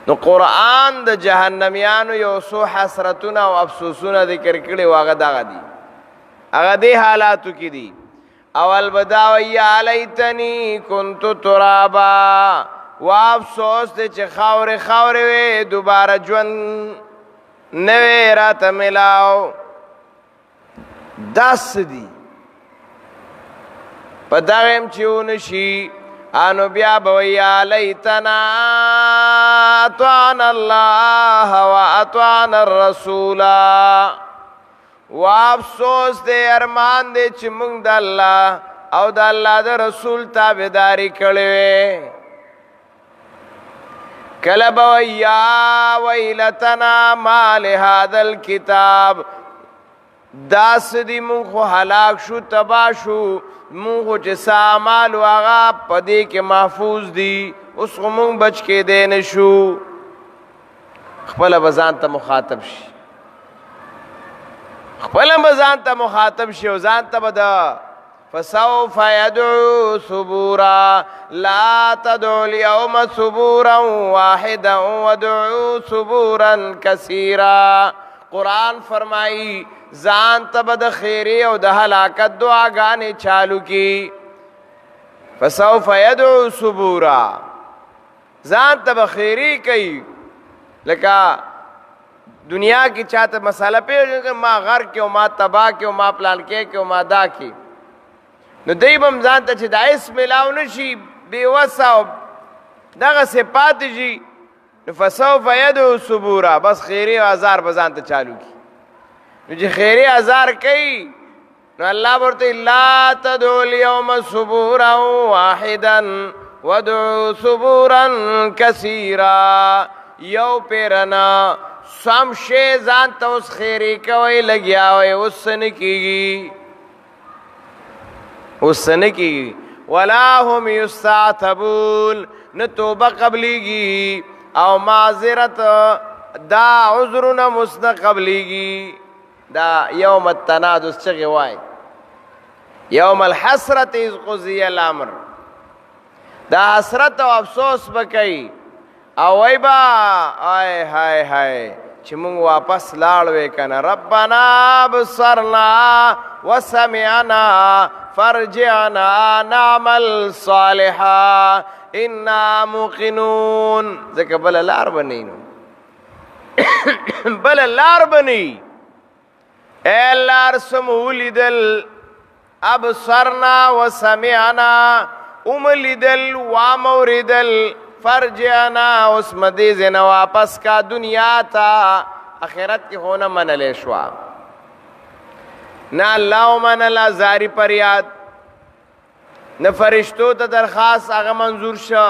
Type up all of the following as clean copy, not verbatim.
نو قرآن د جهنميانو یو څو حسرتونه او افسوسونه ذکر کړي واغه دغه دي هغه دې حالاتو کې دي اول بداو یا لیتنی کنت ترابا وافسوس دې چې خاورې وې دوباره ژوند نوې راته ملاو داس دي په دغم چې ونشي انو بیا بویا لیتنا اطعنا الله واطعنا الرسول وافسوس دې ارمان دې چې موږ د الله او د الله د رسول تابعداري کړې کله بویا ویلتنا ما لهذا الكتاب داس دی مون خو هلاک شو تبا شو مون خو چې سامال واغا پدې کې محفوظ دی اوس خو مون بچ کې دې نشو خپل بزان ته مخاطب شي خپل بزان ته مخاطب شي او ځان ته بدا فسوف يدعو ثبورا لا تدعو اليوم ثبورا واحدا وادعو ثبورا كثيرا قرآن فرمائی ځان ته به د خیری او د هلاکت دعاګانې چالو کی فسوف يدعو ثبورا ځان ته به خیری کوي لکه دنیا کې چاته مساله پیږي ما غر کې او ما تبا کې او ما پلان کې او ما دا کې نو دی بم ځان ته چې د اسم ملاو نشي بې وسه او دغه صفات جي نو فسوف يدعو ثبورا بس خیری او ازار به ځان ته چالو کی نو چې خیری ازار کوي نو الله ورته لا تدعو اليوم ثبورا واحدا وادعو ثبورا كثيرا یو پیرنا سم شی ځان ته اوس خیری کوي لګیا وي اوس نه کیږي ولا هم یستعتبون نه توبه قبلیږي او معذرت دا عذرنا مسن قبلیږي دا یوم التنادس چغه وای یوم الحسرت اذ قضی الامر دا حسرت او افسوس بکئی او وای با آی هاي هاي چې مونږ واپس لاړ کنه ربنا بصرنا وسمعنا فرجعنا نعمل صالحا انا موقنون ځکه بل لار بنینو بل لار بنی لار سمولیدل ابصرنا وسمعنا املیدل واموردل فرجعنا اس مدیز نه واپس کا دنیا تا اخرت کی ہونا منلے شوا نہ اللہ منلا زاری پریاد نہ فرشتو تا درخواست اغا منظور شا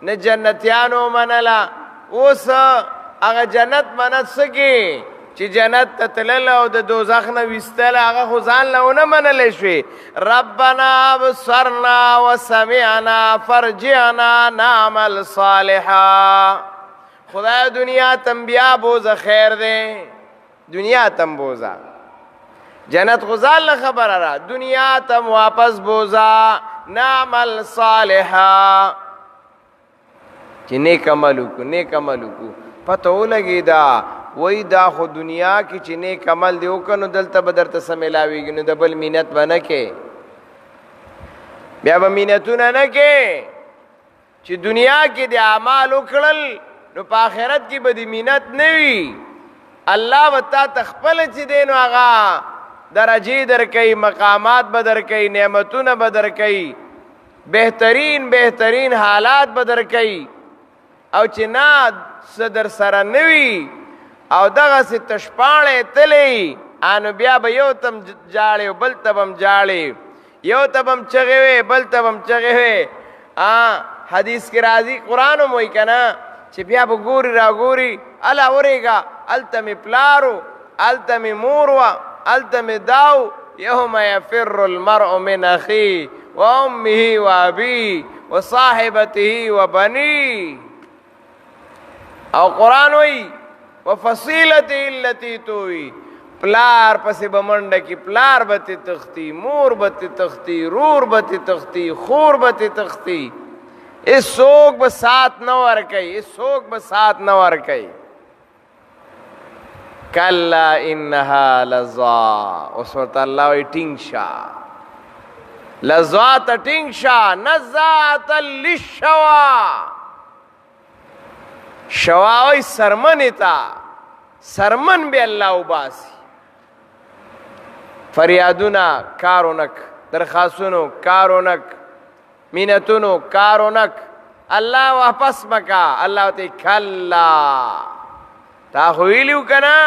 نہ جنتیانو منلا اوس اغا جنت منت سکی چې جنت ته تلل او د دوزخ نه وستل هغه خو ځان له ونه منلی شوې ربنا ابصرنا وسمعنا فرجعنا نعمل صالحا خدای دنیا تم بیا بوزه خیر دی دنیا تم بوزه جنت خو ځان له خبره را دنیا تم واپس بوزه نعمل صالحا چې نیک عمل وکړو پته ولګي دا وای دا خو دنیا کې چې نیک عمل دی وکنو دلته به درته سملاویږي نو د بل مینت به نه کې بیا به مینتونه نه کې چې دنیا کې د اعمال وکړل نو په آخرت کې به د مینت نه وي الله وتا تخپل چې دی نو هغه درجې درکوي مقامات به درکوي نعمتونه به درکوي بهترین حالات به درکوي او چې نه صدر سره نه وي او دغه سي تشپاړې تلې انو بیا به یو تم جاړې بل تبم جاړې یو تبم چغې وې بل تبم چغې وې حدیث کې راځي قران مو وای کنه چې بیا به ګوري را ګوري الا ورېګا التم پلارو التم موروا التم داو يوم يفر المرء من اخيه وامه وابيه وصاحبته وبنيه او قران وای وفصیلته التي توي پلار پسې بمنډه کې پلار بته تختی مور بته تختی رور بته تختی خور بته تختی هیڅوک به سات نه ورکوي، هیڅوک به سات نه ورکوي. کلا انها لظا، اوس ورته الله وایي ټینګ شه، لظا ته ټینګ شه، نزاعة للشوا. شوا وایي سرمنې ته، سرمن به الله وباسي. فریادونه کارونک، درخواستونو کارونک، مینتونو کارونک، الله واپس مکا. الله ته کلا تا خو ویلو کنا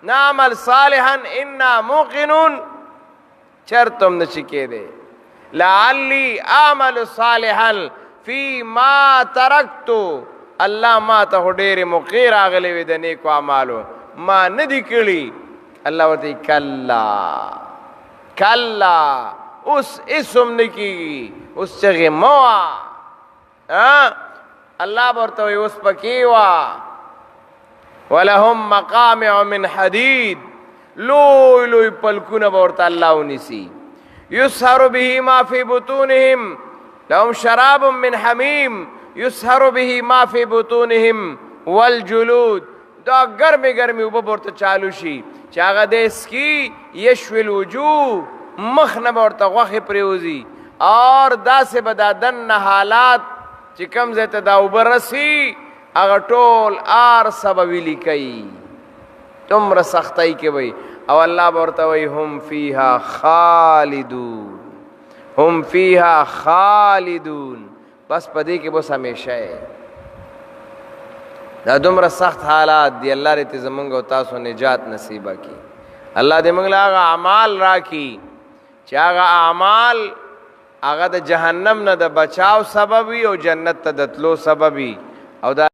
نعمل صالحا انا موقنون، چرتم نشی کېدی. لعلی اعمل صالحا فی ما ترکتو، الله ما ته ډېرې موقع راغلې وې د نیکو اعمالو، ما نه دي کړي. الله ورته کلا کلا، اوس اسم نه کېږي، اوس چغې مه وه. الله به ورته وایي اوس پکې وه. ولهم مقامع من حدید، لوی لوی پلکونه به ورته الله ونیسي. یسهر به ما فی بطونهم، لهم شراب من حمیم یسهر به ما فی بطونهم والجلود. دا ګرمې ګرمې اوبه به ورته چالو شي چې هغه د اسکي یشوي الوجوه، مخ نه به ورته غوښې پرېوځي. اور داسې به دا دننه حالات چې کوم ځای ته دا اوبه رسي هغه ټول ارسه به ویلي کوي، دومره سختۍ کې وي. او الله به ورته وایي هم فیها خالدون، هم فیها خالدون، بس په دې کې بس همیشه. دا دومره سخت حالات دی. الله دې زمونږ او تاسو نجات نصیبه کړي. الله دې موږ له هغه اعمال راکړي چې هغه اعمال هغه د جهنم نه د بچاو سبب وي او جنت ته د تلو سبب وي. او دا